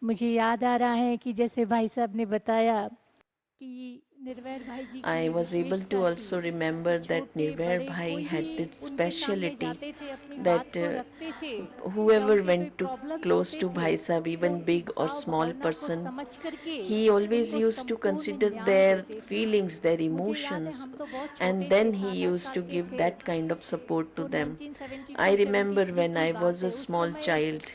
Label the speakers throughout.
Speaker 1: मुझे याद आ रहा है कि जैसे भाई साहब ने बताया कि निर्वैर भाई जी की
Speaker 2: I
Speaker 1: ये
Speaker 2: was able to
Speaker 1: विशेषता थी
Speaker 2: also
Speaker 1: कि
Speaker 2: remember that
Speaker 1: छोटे
Speaker 2: Nirvair
Speaker 1: बड़े
Speaker 2: Bhai
Speaker 1: कोई भी
Speaker 2: had this
Speaker 1: उनके सामने
Speaker 2: speciality
Speaker 1: जाते थे, अपनी बात
Speaker 2: that
Speaker 1: को रखते थे या
Speaker 2: whoever
Speaker 1: उनके कोई
Speaker 2: went to
Speaker 1: प्रॉब्लम्स
Speaker 2: close
Speaker 1: होते
Speaker 2: to
Speaker 1: थे
Speaker 2: Bhai Sahib,
Speaker 1: तो
Speaker 2: even big or
Speaker 1: भाव
Speaker 2: small
Speaker 1: भावना को
Speaker 2: person,
Speaker 1: समझ करके
Speaker 2: he always
Speaker 1: उनको
Speaker 2: used to
Speaker 1: संपूर्ण
Speaker 2: consider
Speaker 1: न्याय
Speaker 2: their
Speaker 1: देते थे।
Speaker 2: feelings, their
Speaker 1: मुझे याद है
Speaker 2: emotions,
Speaker 1: हम तो बहुत
Speaker 2: and
Speaker 1: छोटे थे,
Speaker 2: then he
Speaker 1: 7-8
Speaker 2: used
Speaker 1: साल
Speaker 2: to
Speaker 1: के
Speaker 2: give
Speaker 1: थे,
Speaker 2: that kind of support to
Speaker 1: तो
Speaker 2: them. I remember
Speaker 1: 1972-73
Speaker 2: when
Speaker 1: की
Speaker 2: I
Speaker 1: बात
Speaker 2: was
Speaker 1: है।
Speaker 2: a
Speaker 1: उस
Speaker 2: small
Speaker 1: समय
Speaker 2: child,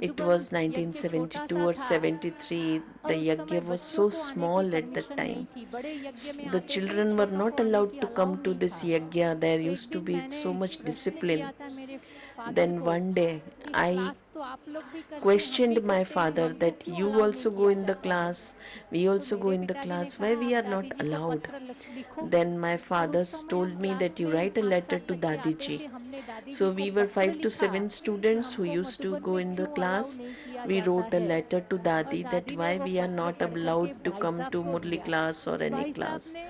Speaker 2: it
Speaker 1: मधुबन
Speaker 2: was
Speaker 1: यज्ञ छोटा
Speaker 2: 1972
Speaker 1: सा
Speaker 2: or
Speaker 1: था
Speaker 2: 73, the
Speaker 1: और उस समय
Speaker 2: yagya was
Speaker 1: बच्चों
Speaker 2: so
Speaker 1: को आने की
Speaker 2: small at that
Speaker 1: परमिशन नहीं
Speaker 2: time.
Speaker 1: थी। बड़े यज्ञ में
Speaker 2: The
Speaker 1: आते थे,
Speaker 2: children were
Speaker 1: छोटों को
Speaker 2: not
Speaker 1: आने
Speaker 2: allowed
Speaker 1: की
Speaker 2: to
Speaker 1: अलाउ
Speaker 2: come to
Speaker 1: नहीं
Speaker 2: this
Speaker 1: था।
Speaker 2: yagya. There
Speaker 1: तो एक
Speaker 2: used to
Speaker 1: दिन
Speaker 2: be
Speaker 1: मैंने
Speaker 2: so much
Speaker 1: प्रश्न
Speaker 2: discipline.
Speaker 1: किया था मेरे फादर
Speaker 2: Then
Speaker 1: को
Speaker 2: one day
Speaker 1: कि
Speaker 2: I
Speaker 1: क्लास तो आप लोग भी करते हैं, हम भी
Speaker 2: questioned my
Speaker 1: करते हैं,
Speaker 2: father
Speaker 1: हमको
Speaker 2: that
Speaker 1: क्यों
Speaker 2: you
Speaker 1: अलाउ नहीं
Speaker 2: also go
Speaker 1: किया
Speaker 2: in the
Speaker 1: जाता है?
Speaker 2: class, we
Speaker 1: तो
Speaker 2: also go
Speaker 1: मेरे
Speaker 2: in the
Speaker 1: पिताजी ने
Speaker 2: class. Why
Speaker 1: कहा
Speaker 2: we
Speaker 1: आप
Speaker 2: are
Speaker 1: दादी
Speaker 2: not
Speaker 1: जी को
Speaker 2: allowed?
Speaker 1: पत्र लिखो।
Speaker 2: Then my
Speaker 1: और
Speaker 2: father
Speaker 1: उस समय हम
Speaker 2: told me
Speaker 1: class
Speaker 2: that you
Speaker 1: में
Speaker 2: write a letter
Speaker 1: 5-7
Speaker 2: to
Speaker 1: बच्चे आते
Speaker 2: Dadiji.
Speaker 1: थे। हमने दादी जी
Speaker 2: So
Speaker 1: को
Speaker 2: we were
Speaker 1: पत्र
Speaker 2: 5 to
Speaker 1: लिखा
Speaker 2: 7
Speaker 1: कि
Speaker 2: students who
Speaker 1: हमको
Speaker 2: used to
Speaker 1: मधुबन
Speaker 2: go
Speaker 1: में
Speaker 2: in the
Speaker 1: क्यों अलाउ
Speaker 2: class.
Speaker 1: नहीं किया
Speaker 2: We
Speaker 1: जाता
Speaker 2: wrote a
Speaker 1: है।
Speaker 2: letter to
Speaker 1: और
Speaker 2: Dadi that
Speaker 1: दादी ने
Speaker 2: why
Speaker 1: वो
Speaker 2: we are
Speaker 1: पत्र
Speaker 2: not
Speaker 1: पढ़ करके
Speaker 2: allowed to
Speaker 1: भाई
Speaker 2: come
Speaker 1: साहब
Speaker 2: to
Speaker 1: को
Speaker 2: Murli
Speaker 1: दिया।
Speaker 2: class or any
Speaker 1: भाई साहब
Speaker 2: class.
Speaker 1: ने,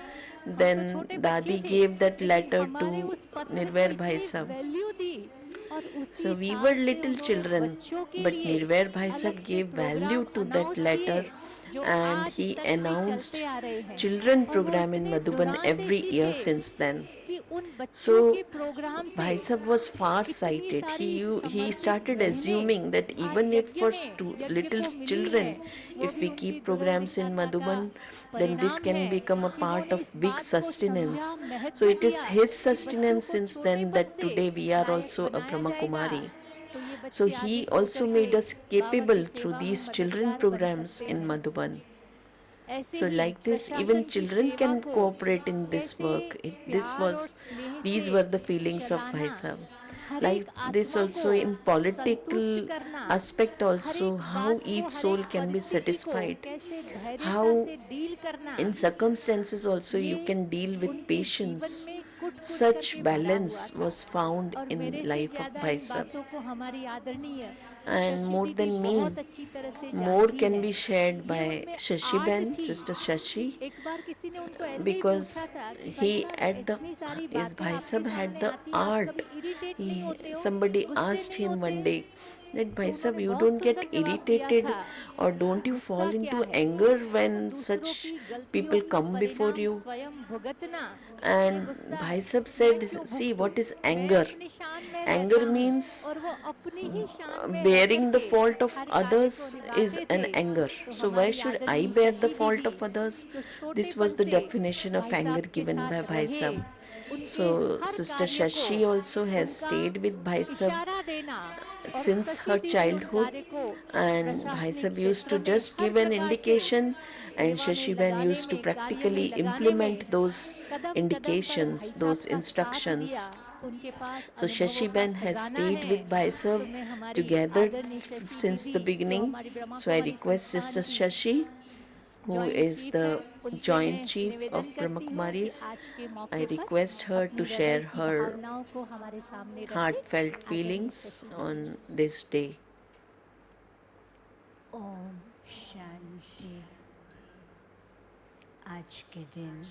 Speaker 1: हम तो
Speaker 2: Then
Speaker 1: छोटे बच्चे
Speaker 2: Dadi
Speaker 1: थे,
Speaker 2: gave that
Speaker 1: लेकिन
Speaker 2: letter
Speaker 1: हमारे
Speaker 2: to
Speaker 1: उस पत्र को
Speaker 2: Nirvair Bhai
Speaker 1: इतनी
Speaker 2: Sahib.
Speaker 1: वैल्यू दी और
Speaker 2: So
Speaker 1: उसी
Speaker 2: we were
Speaker 1: साल से
Speaker 2: little
Speaker 1: उन्होंने
Speaker 2: children,
Speaker 1: बच्चों के
Speaker 2: but
Speaker 1: लिए
Speaker 2: Nirvair Bhai
Speaker 1: अलग
Speaker 2: Sahib
Speaker 1: से
Speaker 2: gave value
Speaker 1: programme
Speaker 2: to that
Speaker 1: announce किए
Speaker 2: letter,
Speaker 1: जो
Speaker 2: and
Speaker 1: आज
Speaker 2: he
Speaker 1: तक भी चलते
Speaker 2: announced
Speaker 1: आ रहे हैं।
Speaker 2: children
Speaker 1: और वो
Speaker 2: program in
Speaker 1: इतने
Speaker 2: Madhuban every
Speaker 1: दूरांदेशी
Speaker 2: year
Speaker 1: थे
Speaker 2: since then.
Speaker 1: कि उन बच्चों
Speaker 2: So
Speaker 1: के प्रोग्राम से
Speaker 2: Bhai Sahib was far
Speaker 1: इतनी
Speaker 2: sighted.
Speaker 1: सारी
Speaker 2: He
Speaker 1: समर्पित
Speaker 2: started
Speaker 1: बहनें
Speaker 2: assuming that
Speaker 1: आज
Speaker 2: even if
Speaker 1: यज्ञ
Speaker 2: for
Speaker 1: में यज्ञ
Speaker 2: little
Speaker 1: को मिली है।
Speaker 2: children,
Speaker 1: वो
Speaker 2: if
Speaker 1: भी
Speaker 2: we
Speaker 1: उनकी
Speaker 2: keep programs in
Speaker 1: दूरंदेशता का
Speaker 2: Madhuban, then this
Speaker 1: परिणाम
Speaker 2: can
Speaker 1: है
Speaker 2: become a
Speaker 1: कि
Speaker 2: part
Speaker 1: उन्होंने
Speaker 2: of
Speaker 1: इस
Speaker 2: big
Speaker 1: बात को समझा,
Speaker 2: sustenance. So
Speaker 1: महत्व
Speaker 2: it is
Speaker 1: दिया
Speaker 2: his
Speaker 1: कि बच्चों
Speaker 2: sustenance
Speaker 1: को
Speaker 2: since
Speaker 1: छोटे
Speaker 2: then
Speaker 1: पद
Speaker 2: that
Speaker 1: से
Speaker 2: today we are
Speaker 1: like
Speaker 2: also a
Speaker 1: बनाया
Speaker 2: Brahma
Speaker 1: जाएगा
Speaker 2: Kumari.
Speaker 1: तो ये
Speaker 2: So
Speaker 1: बच्चे आगे
Speaker 2: he
Speaker 1: चल
Speaker 2: also
Speaker 1: करके
Speaker 2: made us
Speaker 1: बाबा की
Speaker 2: capable through
Speaker 1: सेवा में
Speaker 2: these children
Speaker 1: मददगार बन
Speaker 2: programs
Speaker 1: सकते
Speaker 2: in
Speaker 1: हैं।
Speaker 2: Madhuban.
Speaker 1: ऐसे
Speaker 2: So
Speaker 1: he
Speaker 2: like this, even
Speaker 1: प्रशासन की
Speaker 2: children
Speaker 1: सेवा
Speaker 2: can
Speaker 1: को
Speaker 2: cooperate in this
Speaker 1: कैसे
Speaker 2: work.
Speaker 1: प्यार और स्नेह से
Speaker 2: These were the feelings of
Speaker 1: चलाना,
Speaker 2: Bhai Sahib.
Speaker 1: हर
Speaker 2: Like
Speaker 1: एक
Speaker 2: this
Speaker 1: आत्मा को
Speaker 2: also in
Speaker 1: संतुष्ट
Speaker 2: political
Speaker 1: करना,
Speaker 2: aspect
Speaker 1: हर
Speaker 2: also,
Speaker 1: एक
Speaker 2: how
Speaker 1: बात को,
Speaker 2: each
Speaker 1: हर एक
Speaker 2: soul can be
Speaker 1: परिस्थिति को
Speaker 2: satisfied.
Speaker 1: कैसे धैर्यता
Speaker 2: How
Speaker 1: से डील करना,
Speaker 2: in circumstances also you
Speaker 1: ये
Speaker 2: can deal with
Speaker 1: उनके जीवन
Speaker 2: patience.
Speaker 1: में कुट कुट
Speaker 2: Such
Speaker 1: करके भरा हुआ
Speaker 2: balance
Speaker 1: था।
Speaker 2: was found
Speaker 1: और
Speaker 2: in
Speaker 1: मेरे से
Speaker 2: life of
Speaker 1: ज्यादा
Speaker 2: Bhai
Speaker 1: इन
Speaker 2: Sahib.
Speaker 1: बातों को हमारी आदरणीय
Speaker 2: And
Speaker 1: शशि
Speaker 2: more
Speaker 1: दीदी
Speaker 2: than me,
Speaker 1: बहुत अच्छी तरह से
Speaker 2: more
Speaker 1: जानती
Speaker 2: can
Speaker 1: हैं।
Speaker 2: be shared
Speaker 1: ये
Speaker 2: by
Speaker 1: उनमें
Speaker 2: Shashi
Speaker 1: आर्ट
Speaker 2: Ben,
Speaker 1: थी।
Speaker 2: Sister Shashi,
Speaker 1: एक बार किसी ने उनको ऐसे ही पूछा
Speaker 2: because
Speaker 1: था कि भाई
Speaker 2: he
Speaker 1: साहब
Speaker 2: at the
Speaker 1: इतनी सारी
Speaker 2: his
Speaker 1: बातें
Speaker 2: Bhai
Speaker 1: आपके
Speaker 2: Sahib had
Speaker 1: सामने
Speaker 2: the
Speaker 1: आती है, आप
Speaker 2: art.
Speaker 1: कभी इरिटेट नहीं होते हो,
Speaker 2: Somebody
Speaker 1: गुस्से
Speaker 2: asked
Speaker 1: नहीं
Speaker 2: him
Speaker 1: होते?
Speaker 2: one day that
Speaker 1: तो
Speaker 2: Bhai Sahib,
Speaker 1: उन्होंने
Speaker 2: you
Speaker 1: बहुत
Speaker 2: don't
Speaker 1: सुंदर
Speaker 2: get
Speaker 1: जवाब दिया
Speaker 2: irritated
Speaker 1: था
Speaker 2: or
Speaker 1: कि
Speaker 2: don't you
Speaker 1: गुस्सा
Speaker 2: fall
Speaker 1: क्या
Speaker 2: into
Speaker 1: है,
Speaker 2: anger when
Speaker 1: दूसरों
Speaker 2: such
Speaker 1: की गलतियों
Speaker 2: people
Speaker 1: का
Speaker 2: come before
Speaker 1: परिणाम
Speaker 2: you?
Speaker 1: स्वयं भुगतना ये
Speaker 2: And
Speaker 1: गुस्सा
Speaker 2: Bhai
Speaker 1: है।
Speaker 2: Sahib
Speaker 1: मैं
Speaker 2: said,
Speaker 1: क्यों
Speaker 2: see
Speaker 1: भुगतूं,
Speaker 2: what is
Speaker 1: मैं
Speaker 2: anger?
Speaker 1: अपनी शान में रहता
Speaker 2: Anger
Speaker 1: हूँ।
Speaker 2: means
Speaker 1: और वो अपनी ही शान में रह
Speaker 2: bearing the
Speaker 1: करके
Speaker 2: fault of
Speaker 1: हर कार्य को
Speaker 2: others is
Speaker 1: निभाते
Speaker 2: an
Speaker 1: थे।
Speaker 2: anger.
Speaker 1: तो
Speaker 2: So why
Speaker 1: हमारी
Speaker 2: should I
Speaker 1: आदरणीय
Speaker 2: bear the
Speaker 1: शशि
Speaker 2: fault
Speaker 1: दीदी
Speaker 2: of others?
Speaker 1: जो
Speaker 2: This
Speaker 1: छोटेपन
Speaker 2: was the
Speaker 1: से
Speaker 2: definition of
Speaker 1: भाई साहब
Speaker 2: anger
Speaker 1: के
Speaker 2: given by
Speaker 1: साथ
Speaker 2: Bhai
Speaker 1: रहे,
Speaker 2: Sahib.
Speaker 1: उनके
Speaker 2: So
Speaker 1: हर
Speaker 2: Sister
Speaker 1: कार्य को
Speaker 2: Shashi also has
Speaker 1: उनका
Speaker 2: stayed with Bhai Sahib
Speaker 1: इशारा देना और
Speaker 2: since
Speaker 1: शशि
Speaker 2: her
Speaker 1: दीदी उन
Speaker 2: childhood,
Speaker 1: कार्य को
Speaker 2: and Bhai
Speaker 1: प्रशासनिक
Speaker 2: Sahib used to
Speaker 1: क्षेत्रों में
Speaker 2: just
Speaker 1: हर
Speaker 2: give an
Speaker 1: प्रकार से
Speaker 2: indication, and
Speaker 1: सेवा में
Speaker 2: Shashi Ben
Speaker 1: लगाने
Speaker 2: used to
Speaker 1: में, कार्य में
Speaker 2: practically
Speaker 1: लगाने
Speaker 2: implement
Speaker 1: में
Speaker 2: those
Speaker 1: कदम कदम पर
Speaker 2: indications,
Speaker 1: भाई साहब
Speaker 2: those
Speaker 1: का साथ दिया।
Speaker 2: instructions.
Speaker 1: उनके पास
Speaker 2: So
Speaker 1: अनुभवों
Speaker 2: Shashi
Speaker 1: का
Speaker 2: Ben has
Speaker 1: खजाना
Speaker 2: stayed
Speaker 1: है।
Speaker 2: with Bhai
Speaker 1: तो
Speaker 2: Sahib
Speaker 1: मैं हमारी
Speaker 2: together
Speaker 1: आदरणीय शशि
Speaker 2: since
Speaker 1: दीदी
Speaker 2: the
Speaker 1: जो
Speaker 2: beginning.
Speaker 1: हमारी Brahma
Speaker 2: So I
Speaker 1: Kumari
Speaker 2: request
Speaker 1: संस्थान
Speaker 2: Sister
Speaker 1: की
Speaker 2: Shashi, who
Speaker 1: joint
Speaker 2: is
Speaker 1: chief है,
Speaker 2: the
Speaker 1: उनसे
Speaker 2: joint
Speaker 1: मैं
Speaker 2: chief
Speaker 1: निवेदन
Speaker 2: of Brahma
Speaker 1: करती हूँ कि
Speaker 2: Kumaris,
Speaker 1: आज के मौके
Speaker 2: I
Speaker 1: पर
Speaker 2: request her to
Speaker 1: अपनी हृदय
Speaker 2: share
Speaker 1: की
Speaker 2: her
Speaker 1: भावनाओं को हमारे सामने रखें।
Speaker 2: heartfelt
Speaker 1: आदरणीय
Speaker 2: feelings
Speaker 1: शशि दीदी जी।
Speaker 2: on this day.
Speaker 3: Om Shanti. आज के दिन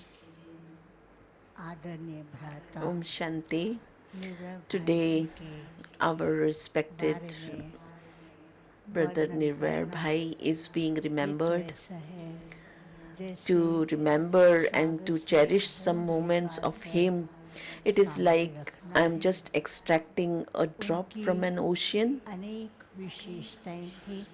Speaker 3: आदरणीय भ्राता
Speaker 2: Om Shanti.
Speaker 3: निर्भय भाई जी
Speaker 2: Today,
Speaker 3: के
Speaker 2: our respected
Speaker 3: बारे में
Speaker 2: brother
Speaker 3: वर्णन
Speaker 2: Nirvair
Speaker 3: करना
Speaker 2: Bhai is being
Speaker 3: ये तो
Speaker 2: remembered.
Speaker 3: ऐसा है जैसे
Speaker 2: To remember and
Speaker 3: Sagar
Speaker 2: to
Speaker 3: से
Speaker 2: cherish some moments
Speaker 3: निकाल
Speaker 2: of
Speaker 3: कर
Speaker 2: him, it is
Speaker 3: सामने
Speaker 2: like
Speaker 3: रखना
Speaker 2: I'm
Speaker 3: है।
Speaker 2: just extracting a drop
Speaker 3: उनकी
Speaker 2: from an ocean.
Speaker 3: अनेक विशेषताएं थी।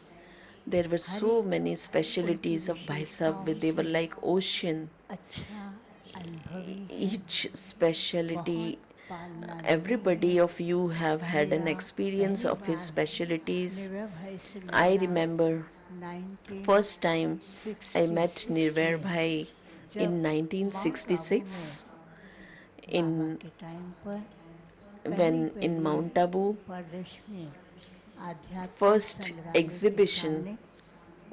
Speaker 2: There were
Speaker 3: हर
Speaker 2: so
Speaker 3: एक
Speaker 2: many
Speaker 3: उनकी
Speaker 2: specialities of Bhai
Speaker 3: विशेषताओं
Speaker 2: Sahib. They were
Speaker 3: से
Speaker 2: like ocean.
Speaker 3: अच्छा अनुभवी है,
Speaker 2: Each
Speaker 3: बहुत
Speaker 2: specialty,
Speaker 3: पालनालू
Speaker 2: everybody
Speaker 3: है।
Speaker 2: of you have had an
Speaker 3: मेरा
Speaker 2: experience
Speaker 3: पहली
Speaker 2: of his
Speaker 3: बार
Speaker 2: specialities.
Speaker 3: निर्भय भाई से
Speaker 2: I
Speaker 3: मिलना
Speaker 2: remember first time I met
Speaker 3: 1966
Speaker 2: Nirvair
Speaker 3: में,
Speaker 2: Bhai in
Speaker 3: जब माउंट आबू में
Speaker 2: 1966
Speaker 3: बाबा
Speaker 2: in
Speaker 3: के टाइम पर पहली
Speaker 2: when in
Speaker 3: पहली
Speaker 2: Mount Abu
Speaker 3: प्रदर्शनी आध्यात्मिक
Speaker 2: first
Speaker 3: संग्रहालय के
Speaker 2: exhibition
Speaker 3: सामने,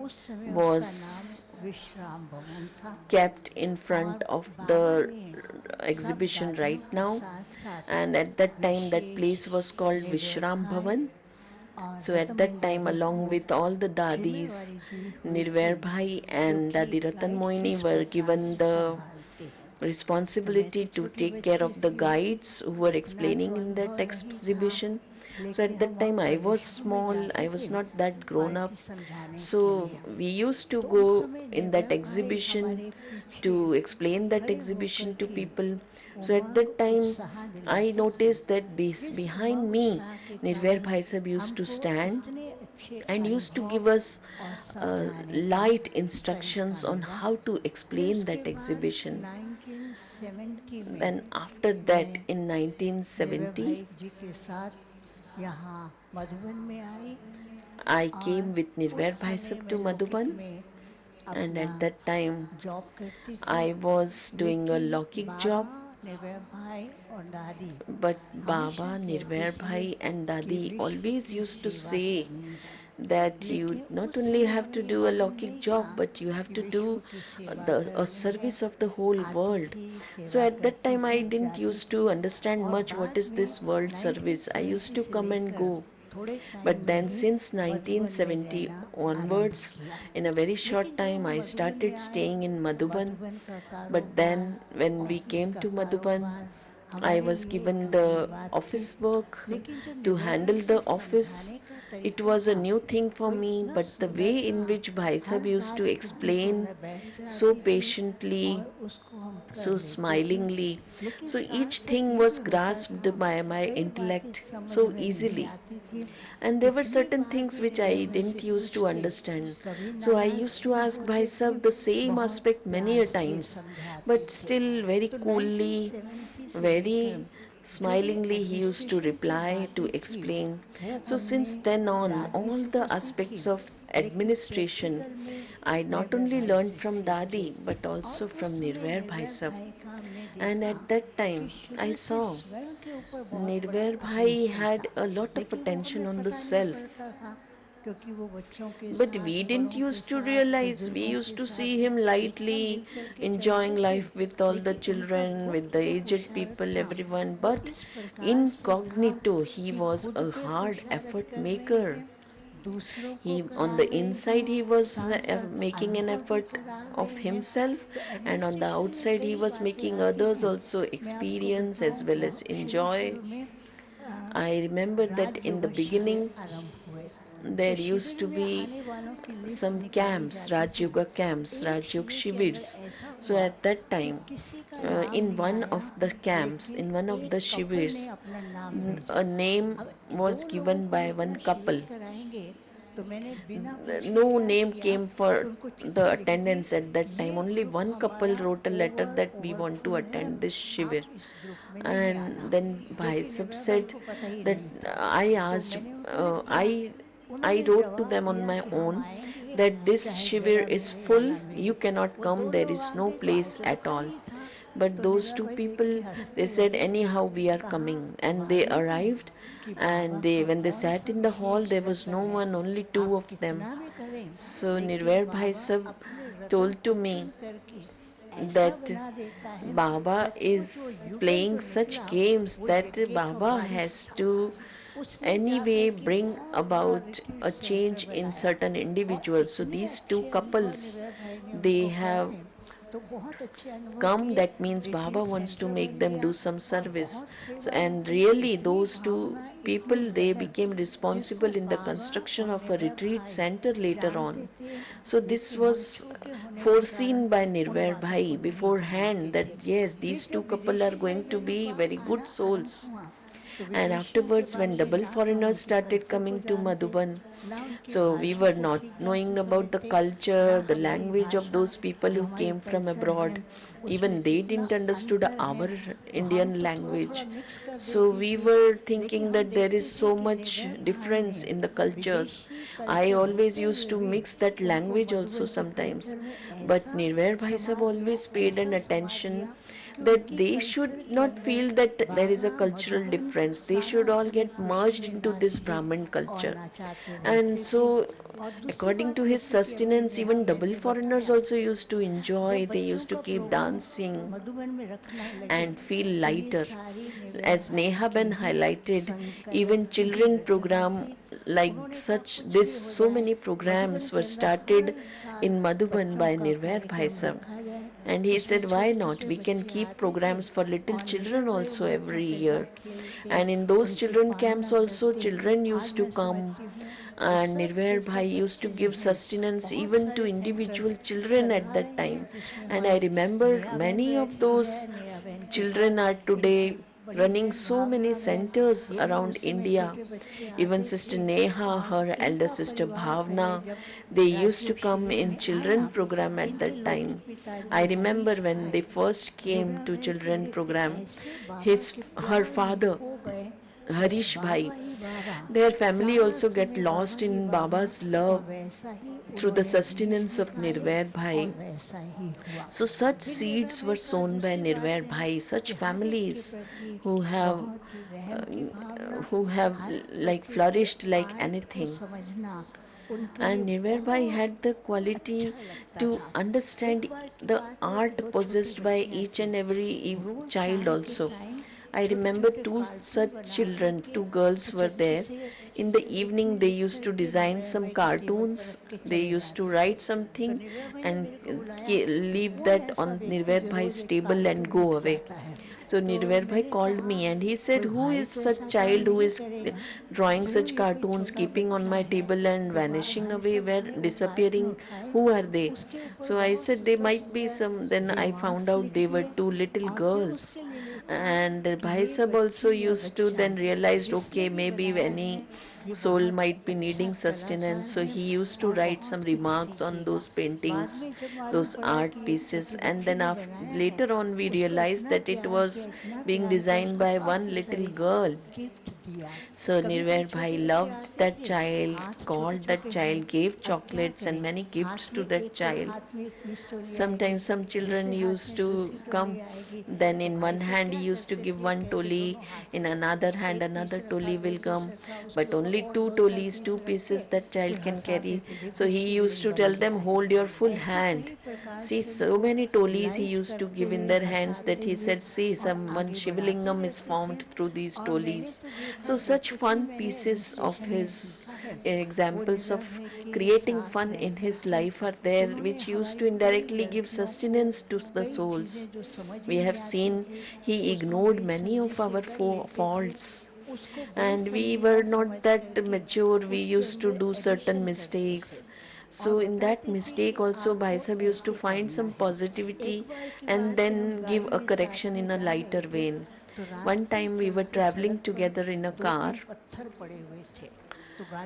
Speaker 3: उस समय उसका नाम
Speaker 2: was
Speaker 3: विश्राम भवन था।
Speaker 2: kept in front
Speaker 3: और
Speaker 2: of
Speaker 3: बाबा
Speaker 2: the
Speaker 3: ने सब
Speaker 2: exhibition
Speaker 3: दादियों
Speaker 2: right
Speaker 3: के
Speaker 2: now,
Speaker 3: साथ साथ
Speaker 2: and at that time that
Speaker 3: wishes
Speaker 2: place was called
Speaker 3: निर्भय
Speaker 2: Vishram
Speaker 3: भाई
Speaker 2: Bhavan.
Speaker 3: और
Speaker 2: So at that
Speaker 3: रतमन
Speaker 2: time,
Speaker 3: दादी को
Speaker 2: along with all the dadis,
Speaker 3: जिम्मेवारी दी हुई थी
Speaker 2: Nirvair Bhai
Speaker 3: जो
Speaker 2: and
Speaker 3: कि
Speaker 2: Dadi Ratan
Speaker 3: गाइड
Speaker 2: Mohini
Speaker 3: किस
Speaker 2: were
Speaker 3: प्रकार
Speaker 2: given
Speaker 3: से
Speaker 2: the
Speaker 3: संभालते हैं।
Speaker 2: responsibility to take care of the guides who were explaining in that exhibition. So at that time I was small, I was not that grown up. So we used to go in that exhibition to explain that exhibition to people. So at that time I noticed that behind me Nirvair Bhai Sahib used to stand and used to give us light instructions on how to explain that exhibition. Then after that in 1970 I came with Nirvair Bhai Sahib to Madhuban, and at that time I was doing a locking job. But Baba, Nirvair Bhai and Dadi always used to say that you not only have to do a locking job, but you have to do a service of the whole world. So at that time I didn't used to understand much what is this world service. I used to come and go. But then since 1970 onwards, in a very short time, I started staying in Madhuban. But then when we came to Madhuban, I was given the office work to handle the office. It was a new thing for me, but the way in which Bhai Sahib used to explain so patiently, so smilingly, so each thing was grasped by my intellect so easily. And there were certain things which I didn't used to understand. So I used to ask Bhai Sahib the same aspect many a times, but still very coolly, very smilingly he used to reply, to explain. So since then on, all the aspects of administration I not only learned from Dadi but also from Nirvair Bhai Sahib. And at that time I saw Nirvair Bhai had a lot of attention on the self. But we didn't used to realize. We used to see him lightly enjoying life with all the children, with the aged people, everyone. But incognito, he was a hard effort maker. He on the inside he was making an effort of himself, and on the outside he was making others also experience as well as enjoy. I remember that in the beginning there used to be some camps, Raj Yoga camps, Raj Yoga Shivers. So at that time, in one of the camps, in one of the Shivers, a name was given by one couple. No name came for the attendance at that time. Only one couple wrote a letter that we want to attend this Shivir. And then Bhai Sahib said that I asked, I wrote to them on my own that this Shivir is full, you cannot come, there is no place at all. But those two people, they said anyhow we are coming, and they arrived, and when they sat in the hall there was no one, only two of them. So Nirvair Bhai Sahib told to me that Baba is playing such games that Baba has to anyway bring about a change in certain individuals. So these two couples, they have come, that means Baba wants to make them do some service. So, and really those two people, they became responsible in the construction of a retreat center later on. So this was foreseen by Nirvair Bhai beforehand that yes, these two couple are going to be very good souls. And afterwards when double foreigners started coming to Madhuban, so we were not knowing about the culture, the language of those people who came from abroad. Even they didn't understood our Indian language. So we were thinking that there is so much difference in the cultures. I always used to mix that language also sometimes. But Nirvair Bhai Sahib always paid an attention that they should not feel that there is a cultural difference. They should all get merged into this Brahmin culture. And so according to his sustenance, even double foreigners also used to enjoy. They used to keep dancing and feel lighter. As Neha Ben highlighted, even children program like such, this so many programs were started in Madhuban by Nirvair Bhai Sahib. And he said, why not? We can keep programs for little children also every year. And in those children camps also, children used to come, and Nirvair Bhai used to give sustenance even to individual children at that time. And I remember many of those children are today running so many centers around India. Even Sister Neha, her elder sister Bhavna, they used to come in children program at that time. I remember when they first came to children program, her father Harish Bhai, their family also get lost in Baba's love through the sustenance of Nirvair Bhai. So such seeds were sown by Nirvair Bhai, such families who have like flourished like anything. And Nirvair Bhai had the quality to understand the art possessed by each and every child also. I remember two such children, two girls were there. In the evening, they used to design some cartoons, they used to write something and leave that on Nirvair Bhai's table and go away. So Nirvair Bhai called me and he said, who is such child who is drawing such cartoons, keeping on my table and vanishing away, where disappearing? Who are they? So I said, they might be some. Then I found out they were two little girls. And Bhai Sab also used to then realized, okay, maybe any soul might be needing sustenance. So he used to write some remarks on those paintings, those art pieces, and then later on we realized that it was being designed by one little girl. So Nirvair Bhai loved that child, called that child, gave chocolates and many gifts to that child. Sometimes some children used to come, then in one hand he used to give one toli, in another hand another toli will come, but only two tolis, two pieces that child can carry. So he used to tell them, hold your full hand. See, so many tolis he used to give in their hands that he said, see, one Shivlingam is formed through these tolis. So such fun pieces of his examples of creating fun in his life are there, which used to indirectly give sustenance to the souls. We have seen he ignored many of our faults, and we were not that mature. We used to do certain mistakes. So in that mistake also Bhai Sahib used to find some positivity and then give a correction in a lighter vein. One time we were traveling together in a car.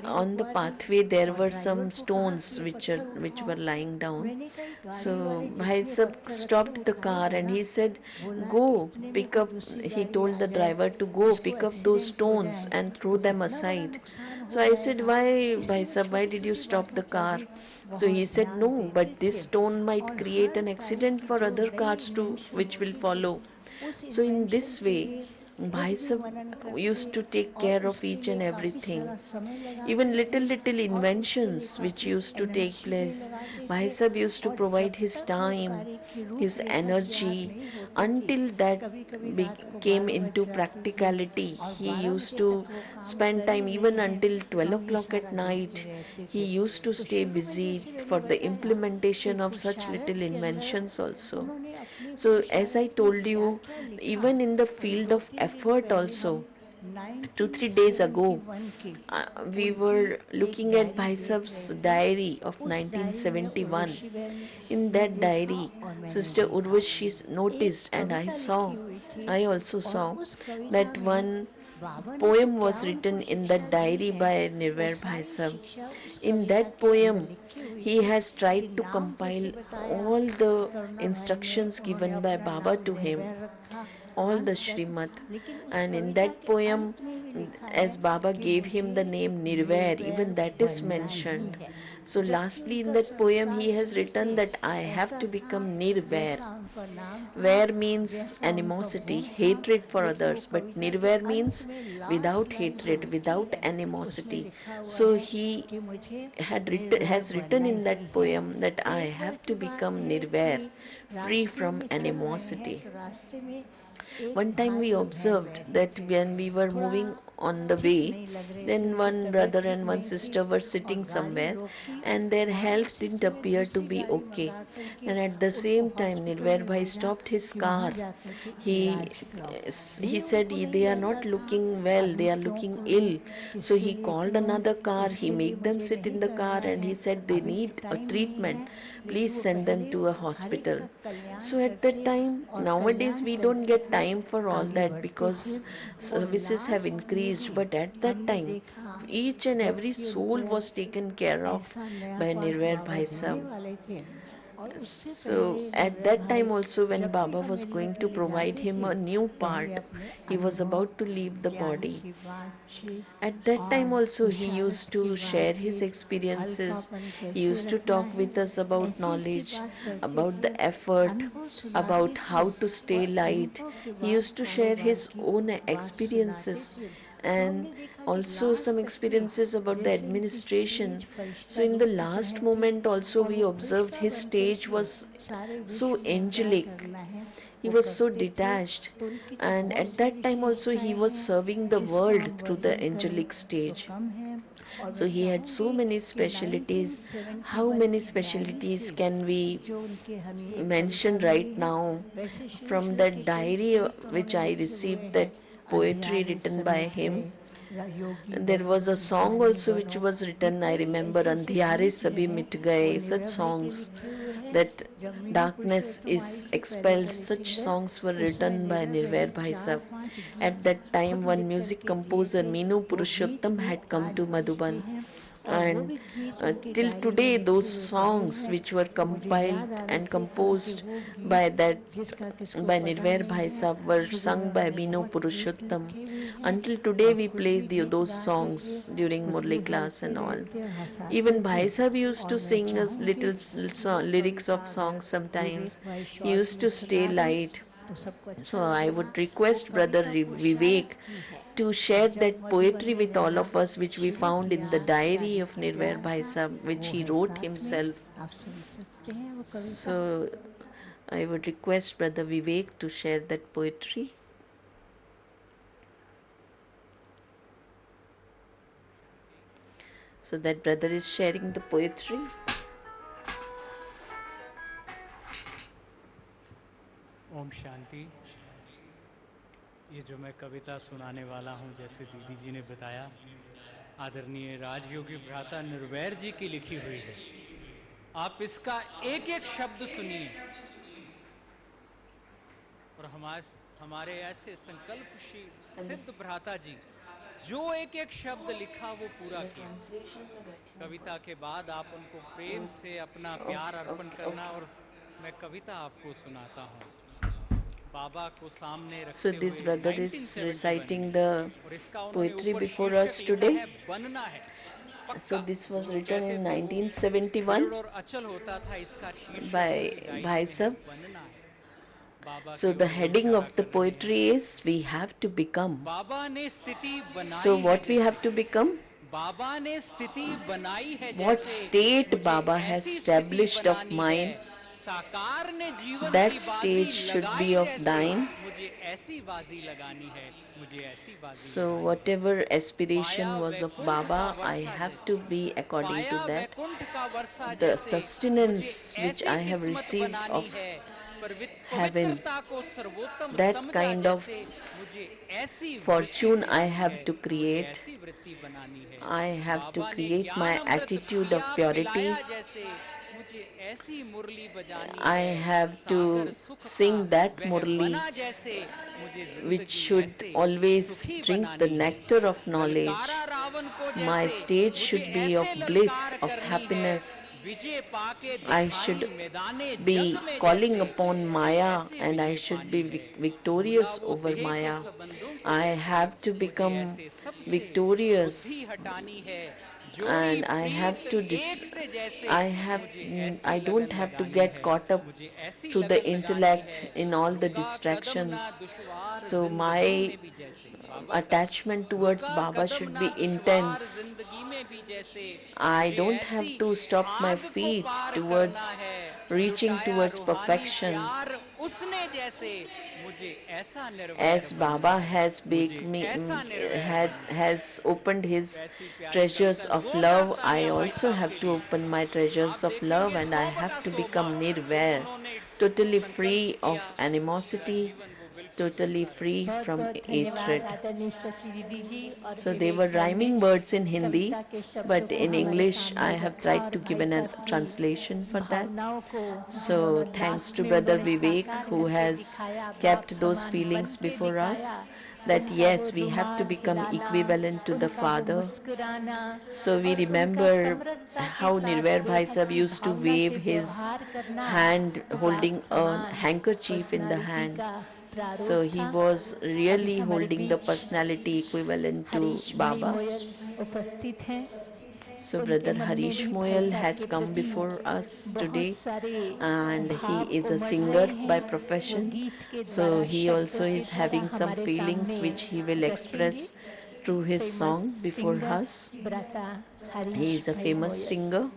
Speaker 2: On the pathway there were some stones which were lying down. So Bhai Sahib stopped the car and he said, go pick up, he told the driver to go pick up those stones and throw them aside. So I said, why Bhai Sahib, why did you stop the car? So he said, no, but this stone might create an accident for other cars too, which will follow. So in this way, Bhai Sahib used to take care of each and everything. Even little inventions which used to take place, Bhai Sahib used to provide his time, his energy, until that came into practicality. He used to spend time even until 12 o'clock at night. He used to stay busy for the implementation of such little inventions also. So as I told you, even in the field of effort also, 2-3 days ago, we were looking at Bhai Sahib's diary of 1971. In that diary, Sister Urvashi noticed, and I also saw that one poem was written in that diary by Nirvair Bhai Sahib. In that poem, he has tried to compile all the instructions given by Baba to him, all the Shrimad, and in that poem, as Baba gave him the name Nirvair, even that is mentioned. So lastly in that poem he has written that I have to become Nirvair. Vair means animosity, hatred for others, but Nirvair means without hatred, without animosity. So he has written in that poem that I have to become Nirvair, free from animosity. One time we observed that when we were moving on the way, then one brother and one sister were sitting somewhere and their health didn't appear to be okay. And at the same time, Nirvair Bhai stopped his car. He he said they are not looking well, they are looking ill. So he called another car, he made them sit in the car and he said they need a treatment. Please send them to a hospital. So at that time, nowadays we don't get time for all that because services have increased, but at that time each and every soul was taken care of by Nirvair Bhai Sahib. So at that time also, when Baba was going to provide him a new part, he was about to leave the body. At that time also he used to share his experiences. He used to talk with us about knowledge, about the effort, about how to stay light. He used to share his own experiences and also some experiences about the administration. So in the last moment also we observed his stage was so angelic. He was so detached, and at that time also he was serving the world through the angelic stage. So he had so many specialties. How many specialties can we mention right now? From that diary which I received, that poetry written by him, there was a song also which was written, I remember, Andhiyare Sabhi Mit Gaye, such songs, that darkness is expelled. Such songs were written by Nirvair Bhai Sahib. At that time, one music composer, Meenu Purushottam, had come to Madhuban. And till today, those songs which were compiled and composed by Nirvair Bhai Sahib were sung by Meenu Purushottam. Until today, we play those songs during Murli class and all. Even Bhai Sahib used to sing us little lyrics of songs sometimes. He used to stay light. So I would request Brother Vivek to share that poetry with all of us, which we found in the diary of Nirvair Bhai Sahib, which he wrote himself. So I would request Brother Vivek to share that poetry. So that brother is sharing the poetry.
Speaker 4: Om Shanti. ये जो मैं कविता सुनाने वाला हूँ, जैसे दीदी जी ने बताया, आदरणीय राजयोगी भ्राता निर्वैर जी की लिखी हुई है। आप इसका एक एक शब्द सुनिए और हमारे ऐसे संकल्पशील सिद्ध भ्राता जी जो एक एक शब्द लिखा वो पूरा किया। कविता के बाद आप उनको प्रेम से अपना प्यार अर्पण करना, और मैं कविता आपको सुनाता हूँ।
Speaker 2: So this brother is reciting the poetry before us today. So this was written in 1971 by Bhai Sahib. So the heading of the poetry is We Have to Become. So what we have to become? What state Baba has established of mind, that stage should be of thine. So whatever aspiration was of Baba, I have to be according to that. The sustenance which I have received of heaven, that kind of fortune I have to create. I have to create my attitude of purity. I have to sing that Murli which should always drink the nectar of knowledge. My stage should be of bliss, of happiness. I should be calling upon Maya and I should be victorious over Maya. I have to become victorious, and I don't have to get caught up to the intellect in all the distractions. So my attachment towards Baba should be intense. I don't have to stop my feet towards reaching towards perfection.
Speaker 4: मुझे ऐसा निर्वैर
Speaker 2: As Baba
Speaker 4: बनना है,
Speaker 2: has
Speaker 4: मुझे
Speaker 2: baked me,
Speaker 4: ऐसा निर्वैर
Speaker 2: had
Speaker 4: बनना है।
Speaker 2: has opened his
Speaker 4: वैसी प्यारी
Speaker 2: treasures
Speaker 4: कविता,
Speaker 2: of
Speaker 4: जोरदार
Speaker 2: love, I
Speaker 4: तालियां भाई
Speaker 2: also
Speaker 4: साहब
Speaker 2: have
Speaker 4: के
Speaker 2: to
Speaker 4: लिए।
Speaker 2: open my
Speaker 4: आप
Speaker 2: treasures of love,
Speaker 4: देखेंगे
Speaker 2: and I
Speaker 4: 100
Speaker 2: have
Speaker 4: बटा
Speaker 2: to
Speaker 4: 100
Speaker 2: become
Speaker 4: बार जैसे
Speaker 2: nirvair,
Speaker 4: उन्होंने
Speaker 2: totally
Speaker 4: संकल्प
Speaker 2: free
Speaker 4: किया,
Speaker 2: of
Speaker 4: उनका
Speaker 2: animosity,
Speaker 4: जीवन वो बिल्कुल
Speaker 2: totally
Speaker 4: वैसा
Speaker 2: free
Speaker 4: रहा।
Speaker 1: बहुत
Speaker 2: from
Speaker 1: बहुत धन्यवाद
Speaker 2: hatred.
Speaker 1: आदरणीय शशि दीदी जी और
Speaker 2: So they
Speaker 1: विवेक
Speaker 2: were
Speaker 1: भाई ने
Speaker 2: rhyming words in Hindi,
Speaker 1: कविता के शब्दों
Speaker 2: but
Speaker 1: को
Speaker 2: in
Speaker 1: हमारे
Speaker 2: English I
Speaker 1: सामने
Speaker 2: have
Speaker 1: रखा
Speaker 2: tried
Speaker 1: और
Speaker 2: to
Speaker 1: भाई
Speaker 2: give a
Speaker 1: साहब की
Speaker 2: translation for that.
Speaker 1: भावनाओं को
Speaker 2: So
Speaker 1: उन्होंने
Speaker 2: thanks
Speaker 1: लास्ट
Speaker 2: to
Speaker 1: में
Speaker 2: brother
Speaker 1: उन्होंने
Speaker 2: Vivek
Speaker 1: साकार
Speaker 2: who
Speaker 1: करके
Speaker 2: has
Speaker 1: दिखाया, बाप
Speaker 2: kept those
Speaker 1: समान बन
Speaker 2: feelings
Speaker 1: के
Speaker 2: before us,
Speaker 1: दिखाया।
Speaker 2: that
Speaker 1: उनका वो
Speaker 2: yes, we have to
Speaker 1: रुमाल
Speaker 2: become
Speaker 1: हिलाना,
Speaker 2: equivalent to the
Speaker 1: उनका वो
Speaker 2: Father.
Speaker 1: मुस्कुराना
Speaker 2: So we
Speaker 1: और उनका
Speaker 2: remember
Speaker 1: समरसता के
Speaker 2: how
Speaker 1: साथ
Speaker 2: Nirvair Bhai
Speaker 1: बेहद
Speaker 2: Sahib
Speaker 1: की
Speaker 2: used to
Speaker 1: भावना
Speaker 2: wave
Speaker 1: से
Speaker 2: his
Speaker 1: व्यवहार करना
Speaker 2: hand
Speaker 1: बाप
Speaker 2: holding a
Speaker 1: समान
Speaker 2: handkerchief in the
Speaker 1: personality
Speaker 2: hand.
Speaker 1: का
Speaker 2: So
Speaker 1: प्रारूप
Speaker 2: he
Speaker 1: था।
Speaker 2: was
Speaker 1: अभी
Speaker 2: really
Speaker 1: हमारे
Speaker 2: holding the
Speaker 1: beach
Speaker 2: personality equivalent to
Speaker 1: Harish Mani
Speaker 2: Baba.
Speaker 1: Moyal उपस्थित हैं।
Speaker 2: So
Speaker 1: उनके
Speaker 2: brother
Speaker 1: मन में
Speaker 2: Harish
Speaker 1: भी भाई
Speaker 2: Moyal
Speaker 1: साहब
Speaker 2: has
Speaker 1: के
Speaker 2: come
Speaker 1: प्रति
Speaker 2: before us
Speaker 1: बहुत
Speaker 2: today,
Speaker 1: सारे
Speaker 2: and he
Speaker 1: भाव
Speaker 2: is a
Speaker 1: उमड़
Speaker 2: singer
Speaker 1: रहे
Speaker 2: by
Speaker 1: हैं। वो
Speaker 2: profession.
Speaker 1: गीत के
Speaker 2: So
Speaker 1: द्वारा,
Speaker 2: he
Speaker 1: शब्दों
Speaker 2: also
Speaker 1: के
Speaker 2: is
Speaker 1: द्वारा
Speaker 2: having some
Speaker 1: हमारे
Speaker 2: feelings
Speaker 1: सामने
Speaker 2: which he will
Speaker 1: रखेंगे।
Speaker 2: express through his
Speaker 1: famous
Speaker 2: song before
Speaker 1: singer
Speaker 2: us.
Speaker 1: ब्राता
Speaker 2: He
Speaker 1: Harish
Speaker 2: is a
Speaker 1: भाई
Speaker 2: famous
Speaker 1: मोयल।
Speaker 2: singer.